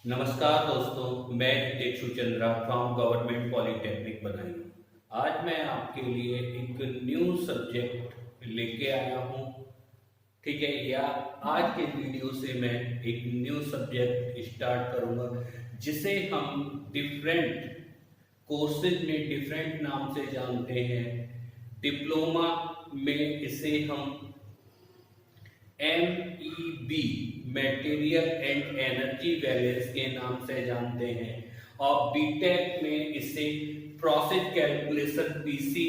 नमस्कार दोस्तों, मैं Hiteshu Chandra from government polytechnic Badaun. आज मैं आपके लिए एक न्यू सब्जेक्ट लेके आया हूँ। ठीक है, या आज के वीडियो से मैं एक न्यू सब्जेक्ट स्टार्ट करूँगा जिसे हम डिफरेंट कोर्सेज में डिफरेंट नाम से जानते हैं। डिप्लोमा में इसे हम MEB material and energy balance के नाम से जानते हैं और बीटेक में इसे प्रोसेस कैलकुलेशन PC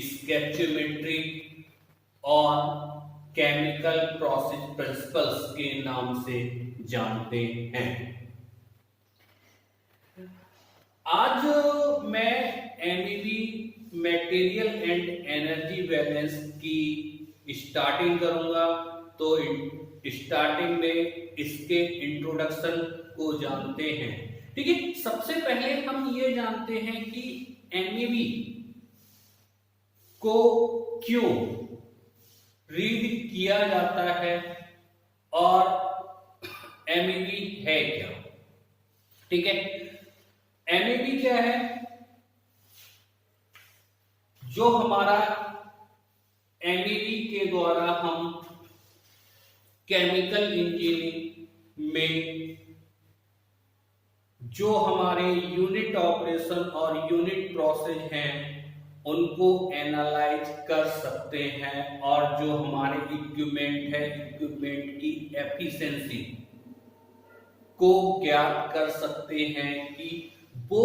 स्केचोमेट्री और केमिकल प्रोसेस प्रिंसिपल्स के नाम से जानते हैं। आज मैं MEB material and energy balance की स्टार्टिंग करूंगा। तो स्टार्टिंग में इसके इंट्रोडक्शन को जानते हैं। ठीक है, सबसे पहले हम ये जानते हैं कि MEB को क्यों रीड किया जाता है और MEB है क्या। ठीक है, MEB क्या है? जो हमारा MEB के द्वारा हम केमिकल इंजीनियरिंग में जो हमारे यूनिट ऑपरेशन और यूनिट प्रोसेस हैं उनको एनालाइज कर सकते हैं और जो हमारे इक्विपमेंट है इक्विपमेंट की एफिशिएंसी को ज्ञात कर सकते हैं कि वो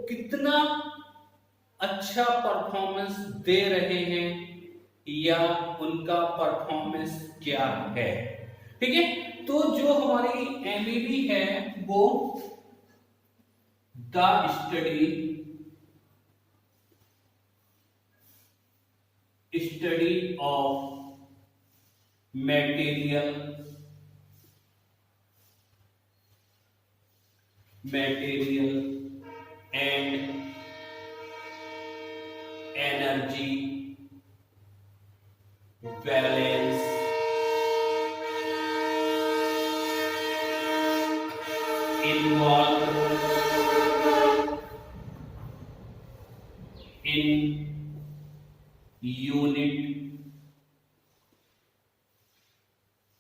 कितना अच्छा परफॉर्मेंस दे रहे हैं या उनका परफॉर्मेंस क्या है। ठीक है, तो जो हमारी MEB है वो the study of material and energy balance involved in unit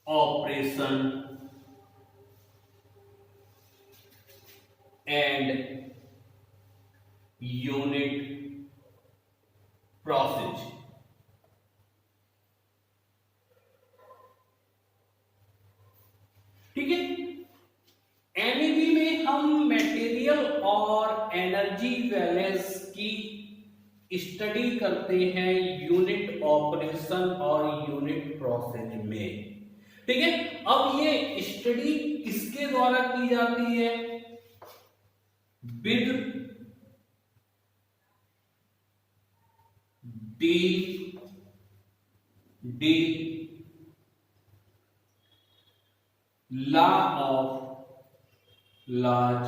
operation and unit process। ठीक है, MEB में हम मटेरियल और एनर्जी बैलेंस की स्टडी करते हैं यूनिट ऑपरेशन और यूनिट प्रोसेस में। ठीक है, अब ये स्टडी किसके द्वारा की जाती है? With D law of large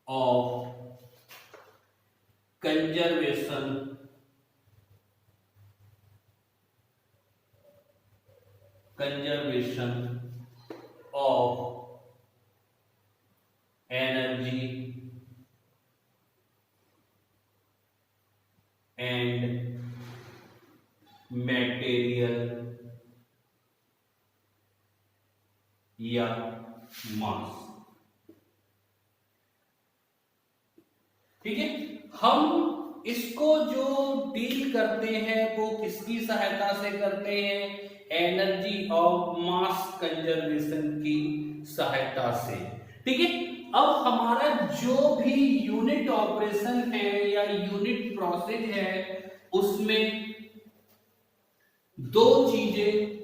of conservation of energy and material या मास। ठीक है, हम इसको जो डील करते हैं वो किसकी सहायता से करते हैं? एनर्जी ऑफ मास कंजर्वेशन की सहायता से। ठीक है, अब हमारा जो भी यूनिट ऑपरेशन है या यूनिट प्रोसेस है उसमें दो चीजें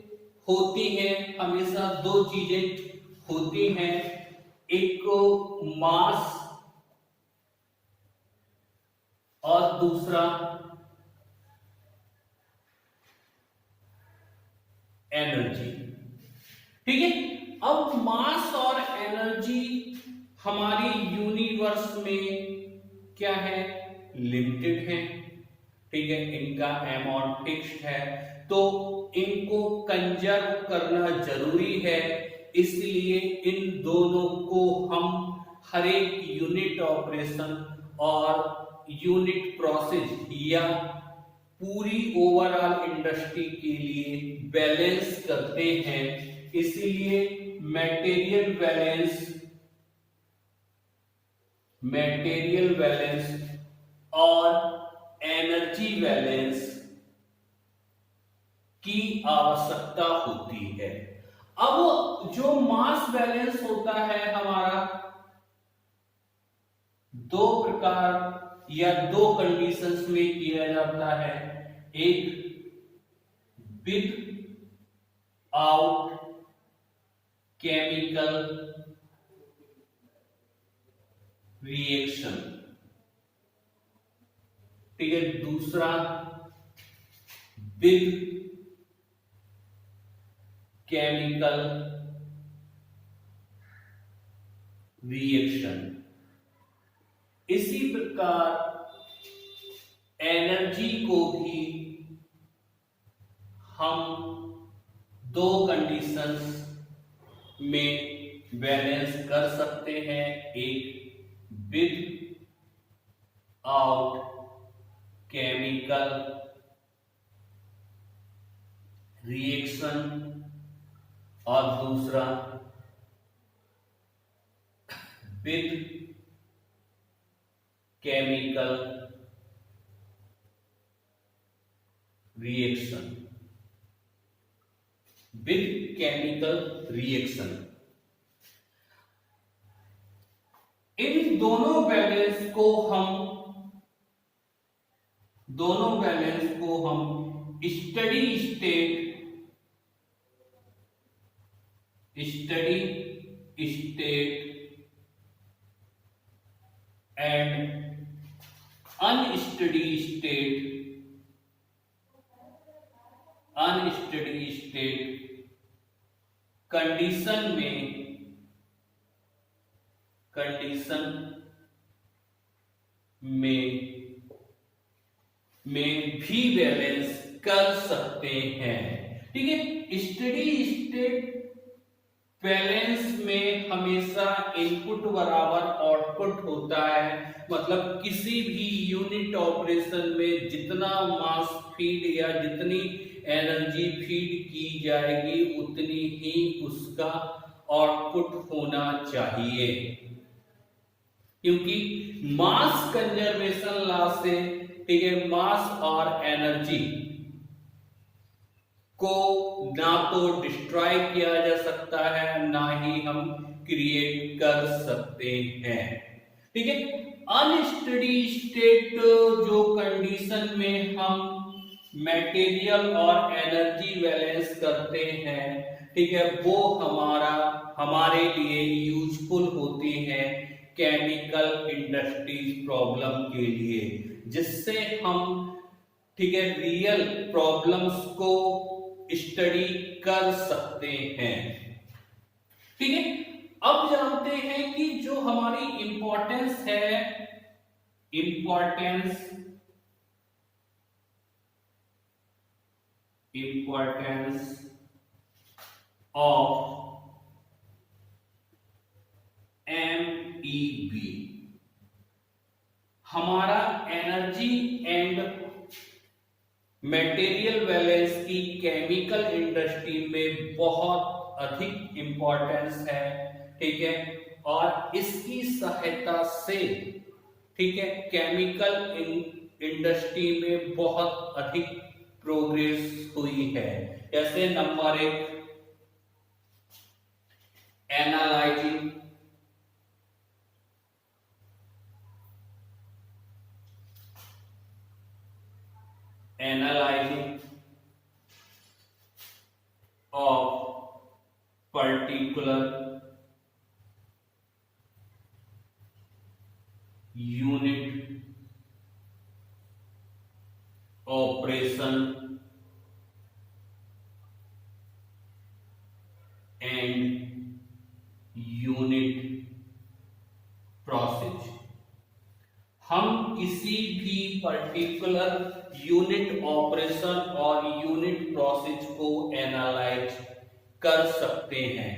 होती हैं, हमेशा दो चीजें होती हैं। एक को मास और दूसरा एनर्जी। ठीक है, अब मास और एनर्जी हमारी यूनिवर्स में क्या है? लिमिटेड है। ठीक है, इनका अमाउंट फिक्स्ड है। तो इनको कंजर्व करना जरूरी है, इसलिए इन दोनों को हम हर एक यूनिट ऑपरेशन और यूनिट प्रोसेस या पूरी ओवरऑल इंडस्ट्री के लिए बैलेंस करते हैं। इसीलिए मटेरियल बैलेंस और एनर्जी बैलेंस की आवश्यकता होती है। अब जो मास बैलेंस होता है हमारा, दो प्रकार या दो कंडीशंस में किया जाता है। एक विद आउट केमिकल रिएक्शन, ठीक है। दूसरा विद केमिकल रिएक्शन। इसी प्रकार एनर्जी को भी हम दो कंडीशंस में बैलेंस कर सकते हैं। एक विद आउट केमिकल रिएक्शन और दूसरा with chemical reaction. With chemical reaction, इन दोनों बैलेंस को हम steady state and unsteady state condition में भी बैलेंस कर सकते हैं, ठीक है। स्टडी स्टेट बैलेंस में हमेशा इनपुट बराबर आउटपुट होता है, मतलब किसी भी यूनिट ऑपरेशन में जितना मास फीड या जितनी एनर्जी फीड की जाएगी उतनी ही उसका आउटपुट होना चाहिए, क्योंकि मास कंजर्वेशन लॉ से, ठीक है, मास और एनर्जी को ना तो डिस्ट्रॉय किया जा सकता है ना ही हम क्रिएट कर सकते हैं, ठीक है। अनस्टडी स्टेट जो कंडीशन में हम मटेरियल और एनर्जी बैलेंस करते हैं, ठीक है, वो हमारे लिए यूजफुल होती हैं केमिकल इंडस्ट्रीज प्रॉब्लम के लिए, जिससे हम, ठीक है, रियल प्रॉब्लम्स को स्टडी कर सकते हैं, ठीक है। अब जानते हैं कि जो हमारी इंपॉर्टेंस है, इंपॉर्टेंस ऑफ MEB, हमारा एनर्जी एंड मटेरियल बैलेंस की केमिकल इंडस्ट्री में बहुत अधिक इंपॉर्टेंस है, ठीक है। और इसकी सहायता से, ठीक है, केमिकल इंडस्ट्री में बहुत अधिक प्रोग्रेस हुई है। जैसे number 1 analysing of particular unit operation and unit process। हम किसी भी पर्टिकुलर यूनिट ऑपरेशन और यूनिट प्रोसेस को एनालाइज कर सकते हैं।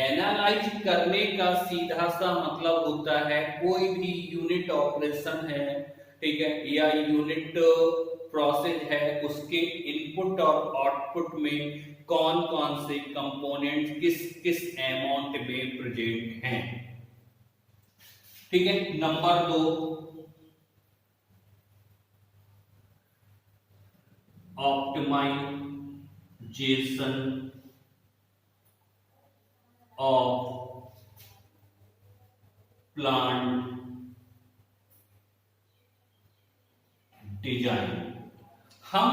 एनालाइज करने का सीधा सा मतलब होता है कोई भी यूनिट ऑपरेशन है, ठीक है, या यूनिट प्रोसेस है, उसके इनपुट और आउटपुट में कौन कौन से कंपोनेंट किस किस अमाउंट में प्रेजेंट हैं। ठीक है। Number 2, optimization of plant design. हम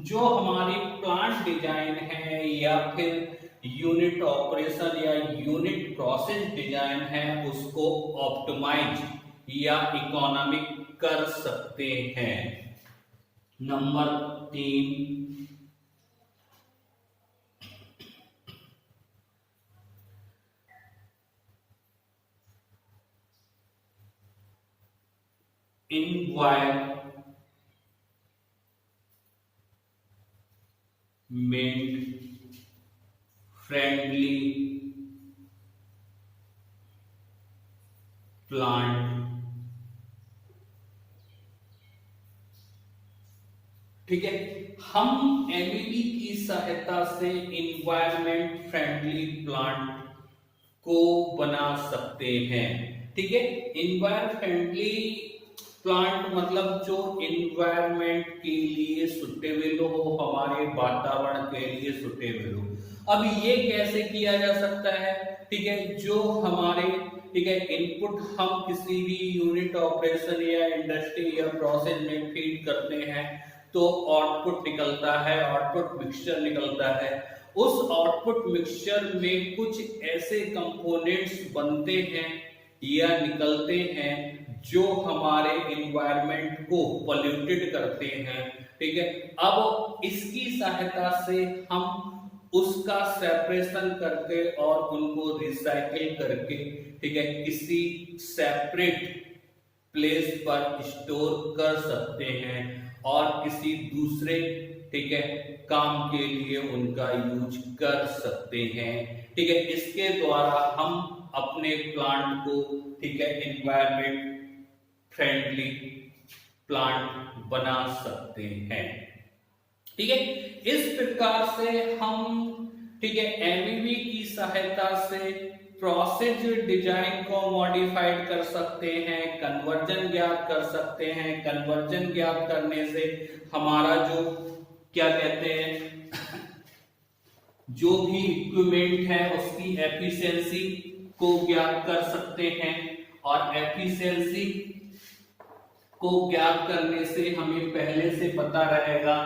जो हमारी प्लांट डिजाइन है या फिर यूनिट ऑपरेशन या यूनिट प्रोसेस डिजाइन है उसको ऑप्टिमाइज या इकोनॉमिक कर सकते हैं। Number 3, environment friendly plant. ठीक है। हम एमईबी की सहायता से इन्वायरमेंट फ्रेंडली प्लांट को बना सकते हैं। ठीक है। इन्वायरमेंट फ्रेंडली प्लांट मतलब जो इन्वायरमेंट के लिए सुटेबल हो, हमारे वातावरण के लिए सुटेबल हो। अब ये कैसे किया जा सकता है? ठीक है, जो हमारे, ठीक है, इनपुट हम किसी भी यूनिट ऑपरेशन या इंडस्ट्री या प्रोसेस में फीड करते हैं तो आउटपुट निकलता है, आउटपुट मिक्सचर निकलता है। उस आउटपुट मिक्सचर में कुछ ऐसे कंपोनेंट्स बनते हैं या निकलते हैं जो हमारे एनवायरनमेंट को पॉल्यूटेड करते हैं। ठीक है। अब इसकी सहायता से हम उसका सेपरेशन करके और उनको रिसाइकिल करके, ठीक है, किसी सेपरेट प्लेस पर स्टोर कर सकते हैं और किसी दूसरे, ठीक है, काम के लिए उनका यूज कर सकते हैं। ठीक है। इसके द्वारा हम अपने प्लांट को, ठीक है, एनवायरनमेंट फ्रेंडली प्लांट बना सकते हैं। ठीक है। इस प्रकार से हम, ठीक है, एमईबी की सहायता से प्रोसेस डिजाइन को मॉडिफाइड कर सकते हैं, कन्वर्जन ज्ञात कर सकते हैं। कन्वर्जन ज्ञात करने से हमारा जो, क्या कहते हैं, जो भी इक्विपमेंट है उसकी एफिशिएंसी को ज्ञात कर सकते हैं और एफिशिएंसी को ज्ञात करने से हमें पहले से पता रहेगा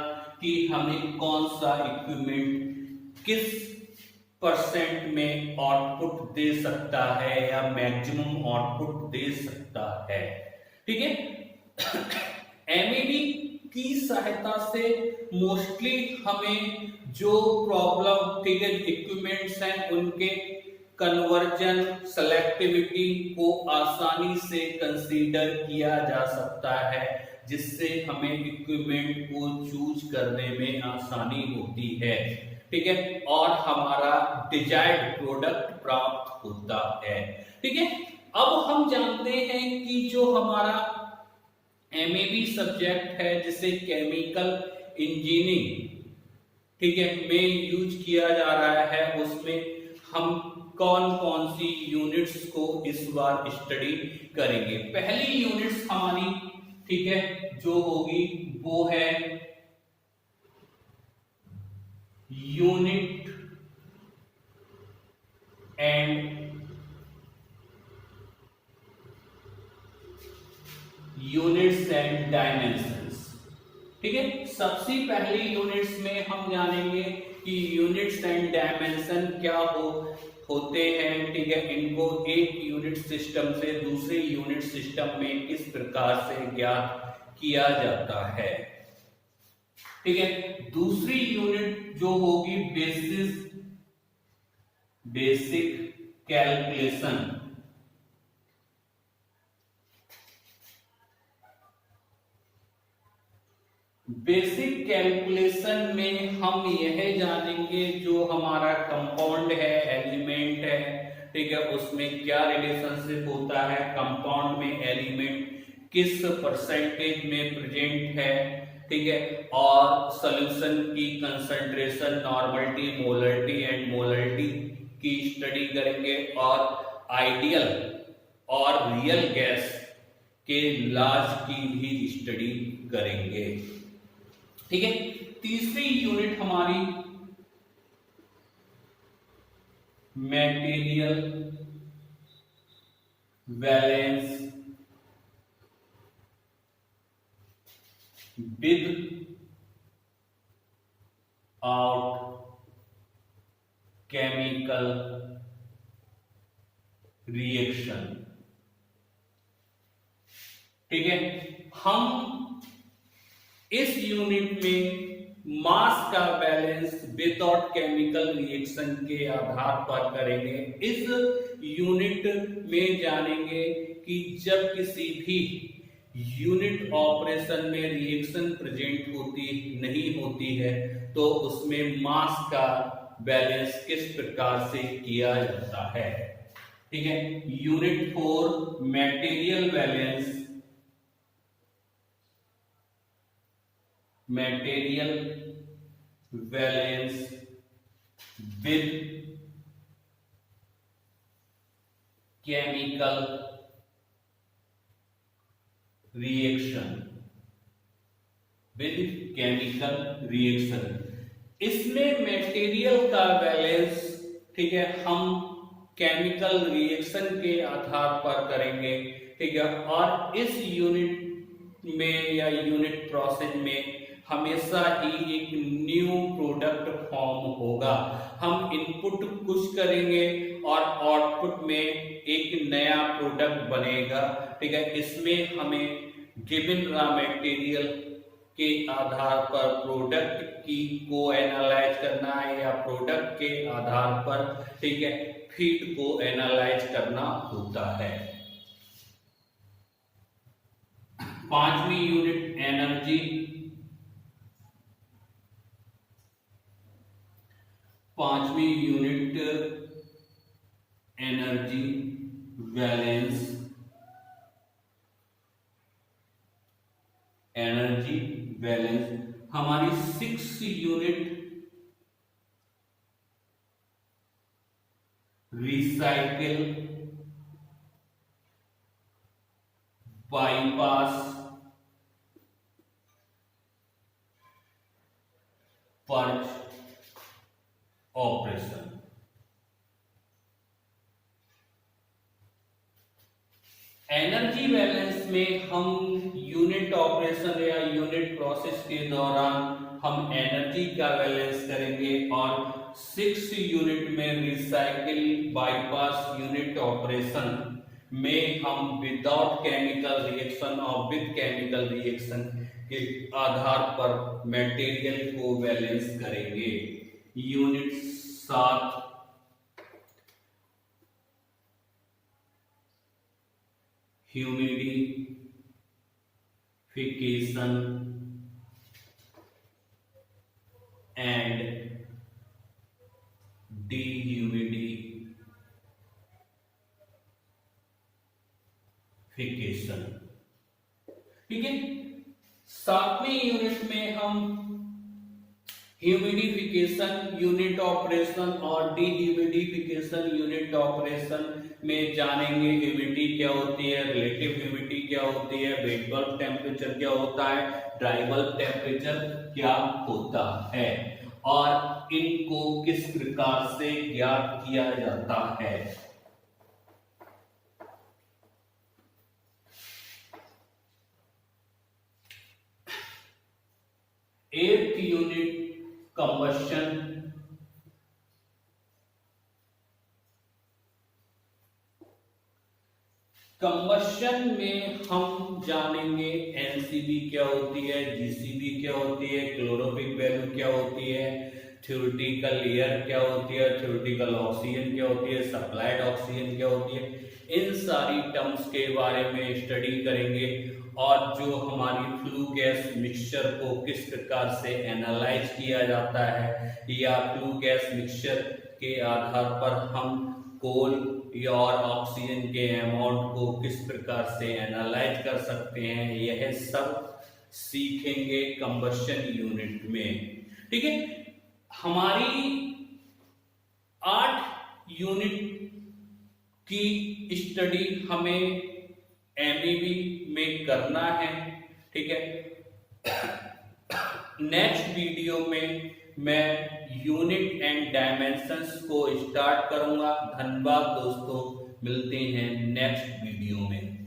कि हमें कौन सा इक्विपमेंट किस परसेंट में आउटपुट दे सकता है या मैक्सिमम आउटपुट दे सकता है। ठीक है। एमईबी की सहायता से मोस्टली हमें जो प्रॉब्लम, ठीक है, इक्विपमेंट्स हैं उनके कन्वर्जन सेलेक्टिविटी को आसानी से कंसीडर किया जा सकता है, जिससे हमें इक्विपमेंट को चूज करने में आसानी होती है। ठीक है। और हमारा डिजायर्ड प्रोडक्ट प्राप्त होता है। ठीक है। अब हम जानते हैं कि जो हमारा एमईबी सब्जेक्ट है जिसे केमिकल इंजीनियरिंग, ठीक है, में यूज किया जा रहा है, उसमें हम कौन कौन सी यूनिट्स को इस बार स्टडी करेंगे। पहली यूनिट्स हमारी, ठीक है, जो होगी वो है unit and units and dimensions. ठीक है। सबसे पहली यूनिट्स में हम जानेंगे कि यूनिट्स एंड डायमेंशन क्या होते हैं। ठीक है। इनको एक यूनिट सिस्टम से दूसरे यूनिट सिस्टम में किस प्रकार से ज्ञात किया जाता है। ठीक है। दूसरी यूनिट जो होगी बेसिक कैलकुलेशन। बेसिक कैलकुलेशन में हम यह जानेंगे जो हमारा कंपाउंड है, एलिमेंट है, ठीक है, उसमें क्या रिलेशनशिप होता है, कंपाउंड में एलिमेंट किस परसेंटेज में प्रेजेंट है, ठीक है, और सॉल्यूशन की concentration, normality, molarity and molarity की स्टडी करेंगे, और आइडियल और रियल गैस के लॉज की भी स्टडी करेंगे। ठीक है, तीसरी यूनिट हमारी material balance with out chemical reaction. ठीक है, हम इस यूनिट में मास का बैलेंस विदाउट केमिकल रिएक्शन के आधार पर करेंगे। इस यूनिट में जानेंगे कि जब किसी भी यूनिट ऑपरेशन में रिएक्शन प्रेजेंट होती नहीं होती है तो उसमें मास का बैलेंस किस प्रकार से किया जाता है। ठीक है, unit 4 material balance, material balance with chemical reaction, with chemical reaction. इसमें मटेरियल का बैलेंस, ठीक है, हम केमिकल रिएक्शन के आधार पर करेंगे। ठीक है, और इस यूनिट में या यूनिट प्रोसेस में हमेशा ही एक न्यू प्रोडक्ट फॉर्म होगा। हम इनपुट कुछ करेंगे और आउटपुट में एक नया प्रोडक्ट बनेगा। ठीक है, इसमें हमें गिवन रॉ मटेरियल के आधार पर प्रोडक्ट की को एनालाइज करना है या प्रोडक्ट के आधार पर, ठीक है, फीड को एनालाइज करना होता है। पांचवी यूनिट एनर्जी, पांचवी unit energy balance, energy balance. हमारी 6 unit recycle, bypass, perch operation. Energy balance में हम यूनिट ऑपरेशन या यूनिट प्रोसेस के दौरान हम एनर्जी का बैलेंस करेंगे, और 6 यूनिट में रिसाइकिल, बाईपास यूनिट ऑपरेशन में हम विदाउट केमिकल रिएक्शन और विद केमिकल रिएक्शन के आधार पर मटेरियल को बैलेंस करेंगे। Unit 7 humidification and dehumidification. ठीक है, 7वीं यूनिट में हम ह्यूमिडिफिकेशन यूनिट ऑपरेशन और डिह्यूमिडिफिकेशन यूनिट ऑपरेशन में जानेंगे। ह्यूमिडिटी क्या होती है, रिलेटिव ह्यूमिडिटी क्या होती है, वेट बल्ब टेम्परेचर क्या होता है, ड्राई बल्ब टेम्परेचर क्या होता है, और इनको किस प्रकार से ज्ञात किया जाता है। 8th यूनिट कंबशन, कंबशन में हम जानेंगे एनसीबी क्या होती है, जीसीबी क्या होती है, क्लोरोफिक वैल्यू क्या होती है, थ्योरेटिकल एयर क्या होती है, थ्योरेटिकल ऑक्सीजन क्या होती है, सप्लाइड ऑक्सीजन क्या होती है। इन सारी टर्म्स के बारे में स्टडी करेंगे और जो हमारी फ्लू गैस मिक्सचर को किस प्रकार से एनालाइज किया जाता है, या फ्लू गैस मिक्सचर के आधार पर हम कोल या और ऑक्सीजन के अमाउंट को किस प्रकार से एनालाइज कर सकते हैं, यह सब सीखेंगे कंबशन यूनिट में। ठीक है, हमारी 8 यूनिट की स्टडी हमें एमईबी में करना है। ठीक है, नेक्स्ट वीडियो में मैं यूनिट एंड डायमेंशंस को स्टार्ट करूंगा। धन्यवाद दोस्तों, मिलते हैं नेक्स्ट वीडियो में।